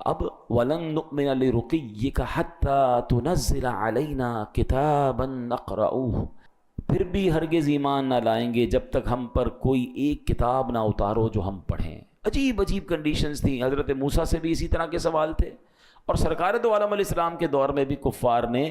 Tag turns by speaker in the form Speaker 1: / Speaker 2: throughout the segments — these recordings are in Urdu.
Speaker 1: اب وَلَن نُؤْمِنَ لِرُقِيِّكَ حَتَّى تُنَزِّلَ عَلَيْنَا كِتَابًا نَقْرَؤُهُ، پھر بھی ہرگز ایمان نہ لائیں گے جب تک ہم پر کوئی ایک کتاب نہ اتارو جو ہم پڑھیں۔ عجیب عجیب کنڈیشنز تھیں۔ حضرت موسیٰ سے بھی اسی طرح کے سوال تھے، اور سرکار دو عالم علیہ السلام کے دور میں بھی کفار نے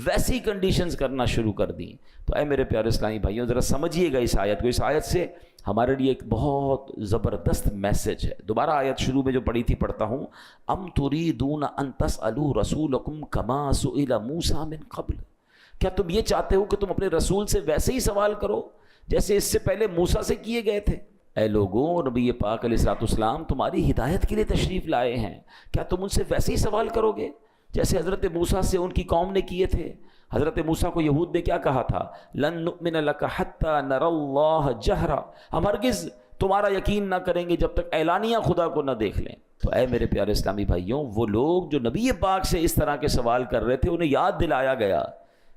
Speaker 1: ویسی کنڈیشنز کرنا شروع کر دیں۔ تو اے میرے پیارے اسلامی بھائیوں، ذرا سمجھیے گا اس آیت کو۔ اس آیت سے ہمارے لیے ایک بہت زبردست میسج ہے۔ دوبارہ آیت شروع میں جو پڑھی تھی پڑھتا ہوں، ام تريدون ان تسألوا رسولکم کما سئل موسیٰ من قبل، کیا تم یہ چاہتے ہو کہ تم اپنے رسول سے ویسے ہی سوال کرو جیسے اس سے پہلے موسیٰ سے کیے گئے تھے؟ اے لوگوں، نبی پاک علیہ الصلوۃ والسلام تمہاری ہدایت کے لیے تشریف لائے ہیں، کیا تم ان سے ویسے ہی سوال کرو گے جیسے حضرت موسیٰ سے ان کی قوم نے کیے تھے؟ حضرت موسیٰ کو یہود نے کیا کہا تھا؟ لن نؤمن لک حتی نری اللہ جہرا، ہم ہرگز تمہارا یقین نہ کریں گے جب تک اعلانیہ خدا کو نہ دیکھ لیں۔ تو اے میرے پیارے اسلامی بھائیوں، وہ لوگ جو نبی پاک سے اس طرح کے سوال کر رہے تھے، انہیں یاد دلایا گیا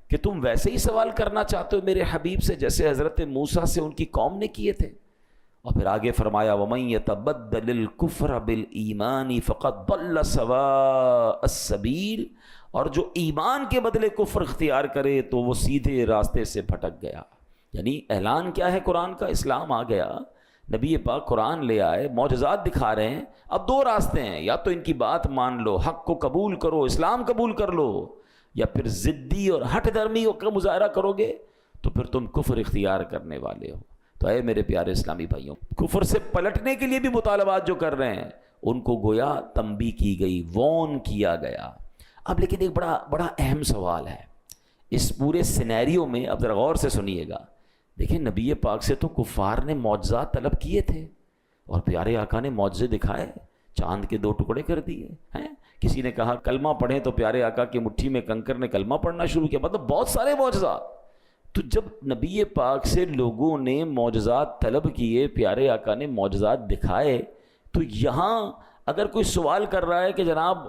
Speaker 1: کہ تم ویسے ہی سوال کرنا چاہتے ہو میرے حبیب سے جیسے حضرت موسیٰ سے ان کی قوم نے کیے تھے۔ اور پھر آگے فرمایا وَمَن يَتَبَدَّلِ الْكُفْرَ بِالْإِيمَانِ فَقَدْ ضَلَّ سَوَاءَ السَّبِيلِ، اور جو ایمان کے بدلے کفر اختیار کرے تو وہ سیدھے راستے سے بھٹک گیا۔ یعنی اعلان کیا ہے قرآن کا؟ اسلام آ گیا، نبی پاک قرآن لے آئے، معجزات دکھا رہے ہیں۔ اب دو راستے ہیں، یا تو ان کی بات مان لو، حق کو قبول کرو، اسلام قبول کر لو، یا پھر ضدی اور ہٹ دھرمی کا مظاہرہ کرو گے تو پھر تم کفر اختیار کرنے والے ہو۔ تو اے میرے پیارے اسلامی بھائیوں، کفر سے پلٹنے کے لیے بھی مطالبات جو کر رہے ہیں ان کو گویا تنبیہ کی گئی، وارن کیا گیا۔ اب لیکن ایک بڑا اہم سوال ہے اس پورے سینیریو میں، اب ذرا غور سے سنیے گا۔ دیکھیں، نبی پاک سے تو کفار نے معجزات طلب کیے تھے اور پیارے آقا نے معجزے دکھائے، چاند کے 2 ٹکڑے کر دیے ہیں۔ کسی نے کہا کلمہ پڑھیں تو پیارے آقا کی مٹھی میں کنکر نے کلمہ پڑھنا شروع کیا، مطلب بہت سارے معجزات۔ تو جب نبی پاک سے لوگوں نے معجزات طلب کیے، پیارے آقا نے معجزات دکھائے، تو یہاں اگر کوئی سوال کر رہا ہے کہ جناب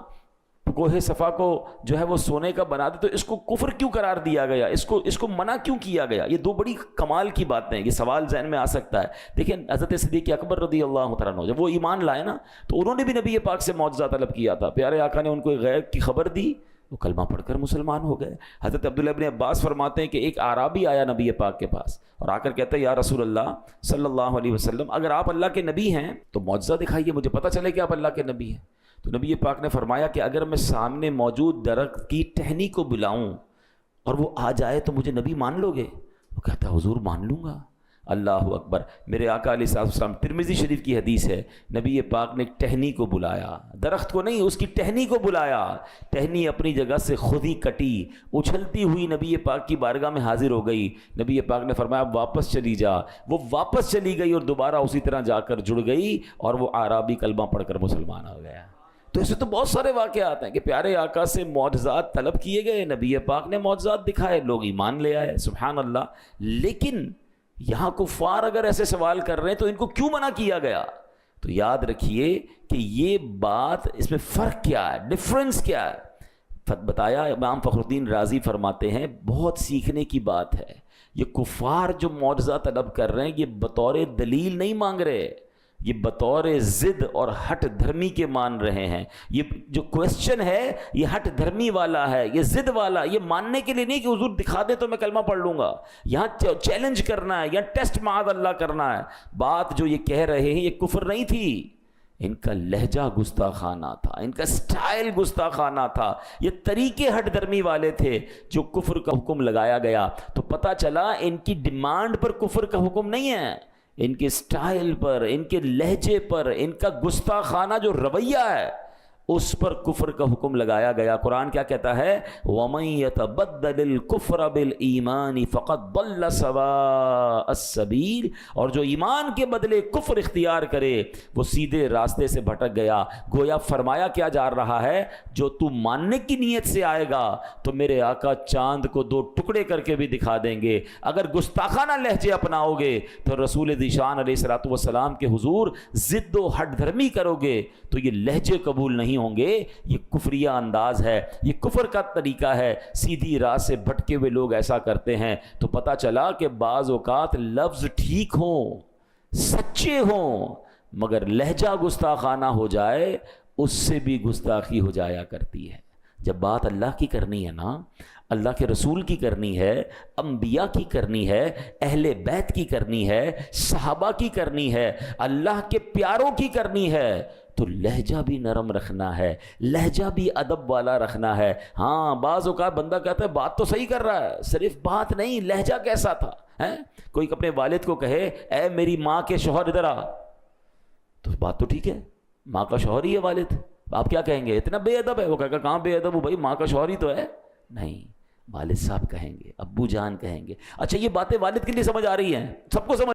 Speaker 1: کوہ صفا کو جو ہے وہ سونے کا بنا دے تو اس کو کفر کیوں قرار دیا گیا، اس کو منع کیوں کیا گیا؟ یہ 2 بڑی کمال کی باتیں ہیں، یہ سوال ذہن میں آ سکتا ہے۔ دیکھیں حضرت صدیق اکبر رضی اللہ تعالیٰ عنہ جب وہ ایمان لائے نا تو انہوں نے بھی نبی پاک سے معجزہ طلب کیا تھا، پیارے آقا نے ان کو غیب کی خبر دی، وہ کلمہ پڑھ کر مسلمان ہو گئے۔ حضرت عبداللہ ابن عباس فرماتے ہیں کہ ایک اعرابی آیا نبی پاک کے پاس اور آ کر کہتا ہے یا رسول اللہ صلی اللہ علیہ وسلم، اگر آپ اللہ کے نبی ہیں تو معجزہ دکھائیے، مجھے پتہ چلے کہ آپ اللہ کے نبی ہیں۔ تو نبی پاک نے فرمایا کہ اگر میں سامنے موجود درخت کی ٹہنی کو بلاؤں اور وہ آ جائے تو مجھے نبی مان لو گے؟ وہ کہتا ہے حضور مان لوں گا۔ اللہ اکبر۔ میرے آقا علیہ السلام، ترمذی شریف کی حدیث ہے، نبی پاک نے ٹہنی کو بلایا، درخت کو نہیں، اس کی ٹہنی کو بلایا، ٹہنی اپنی جگہ سے خود ہی کٹی، اچھلتی ہوئی نبی پاک کی بارگاہ میں حاضر ہو گئی۔ نبی پاک نے فرمایا اب واپس چلی جا، وہ واپس چلی گئی اور دوبارہ اسی طرح جا کر جڑ گئی اور وہ اعرابی کلمہ پڑھ کر مسلمان ہو گیا۔ تو ایسے تو بہت سارے واقعات ہیں کہ پیارے آقا سے معجزات طلب کیے گئے، نبی پاک نے معجزات دکھائے، لوگ ایمان لے آئے، سبحان اللہ۔ لیکن یہاں کفار اگر ایسے سوال کر رہے ہیں تو ان کو کیوں منع کیا گیا؟ تو یاد رکھیے کہ یہ بات، اس میں فرق کیا ہے، ڈفرنس کیا ہے، بتایا امام فخر الدین رازی فرماتے ہیں بہت سیکھنے کی بات ہے۔ یہ کفار جو معجزہ طلب کر رہے ہیں یہ بطور دلیل نہیں مانگ رہے، یہ بطور ضد اور ہٹ دھرمی کے مان رہے ہیں۔ یہ جو کویسچن ہے یہ ہٹ دھرمی والا ہے، یہ ضد والا، یہ ماننے کے لیے نہیں کہ حضور دکھا دے تو میں کلمہ پڑھ لوں گا۔ یہاں چیلنج کرنا ہے، یہاں ٹیسٹ معاذ اللہ کرنا ہے۔ بات جو یہ کہہ رہے ہیں یہ کفر نہیں تھی، ان کا لہجہ گستاخانہ تھا، ان کا سٹائل گستاخانہ تھا، یہ طریقے ہٹ درمی والے تھے جو کفر کا حکم لگایا گیا۔ تو پتہ چلا ان کی ڈیمانڈ پر کفر کا حکم نہیں ہے، ان کے سٹائل پر، ان کے لہجے پر، ان کا گستاخانہ جو رویہ ہے اس پر کفر کا حکم لگایا گیا۔ قرآن کیا کہتا ہے؟ وَمَن يَتَبَدَّلِ الْكُفْرَ بِالْإِيمَانِ فَقَدْ ضَلَّ سَوَاءَ السَّبِيلِ، اور جو ایمان کے بدلے کفر اختیار کرے وہ سیدھے راستے سے بھٹک گیا۔ گویا فرمایا کیا جا رہا ہے، جو تو ماننے کی نیت سے آئے گا تو میرے آقا چاند کو 2 ٹکڑے کر کے بھی دکھا دیں گے، اگر گستاخانہ لہجے اپناؤ گے تو رسول ذیشان علیہ الصلوۃ والسلام کے حضور ضد و ہٹ دھرمی کرو گے تو یہ لہجے قبول نہیں ہوں گے، یہ کفریہ انداز ہے، یہ کفر کا طریقہ ہے۔ سیدھی راہ سے بھٹکے ہوئے لوگ ایسا کرتے ہیں۔ تو پتہ چلا کہ بعض اوقات لفظ ٹھیک ہوں، سچے ہوں، مگر لہجہ گستاخانہ ہو جائے، اس سے بھی گستاخی ہو جایا کرتی ہے۔ جب بات اللہ کی کرنی ہے نا، اللہ کے رسول کی کرنی ہے، انبیاء کی کرنی ہے، اہل بیت کی کرنی ہے، صحابہ کی کرنی ہے، اللہ کے پیاروں کی کرنی ہے، تو لہجہ بھی نرم رکھنا ہے، لہجہ بھی ادب والا رکھنا ہے۔ ہاں بعض اوقات بندہ کہتا ہے بات تو صحیح کر رہا ہے، صرف بات نہیں، لہجہ کیسا تھا ہے؟ کوئی اپنے والد کو کہے اے میری ماں کے شوہر ادھر آ، تو بات تو ٹھیک ہے، ماں کا شوہر ہی ہے والد، آپ کیا کہیں گے اتنا بے ادب ہے؟ وہ کہے گا کہاں بے ادب ہوں بھائی، ماں کا شوہر ہی تو ہے۔ نہیں، والد صاحب کہیں گے، ابو جان کہیں گے۔ اچھا یہ باتیں والد کے لیے سمجھ آ رہی ہیں، سب کو سمجھ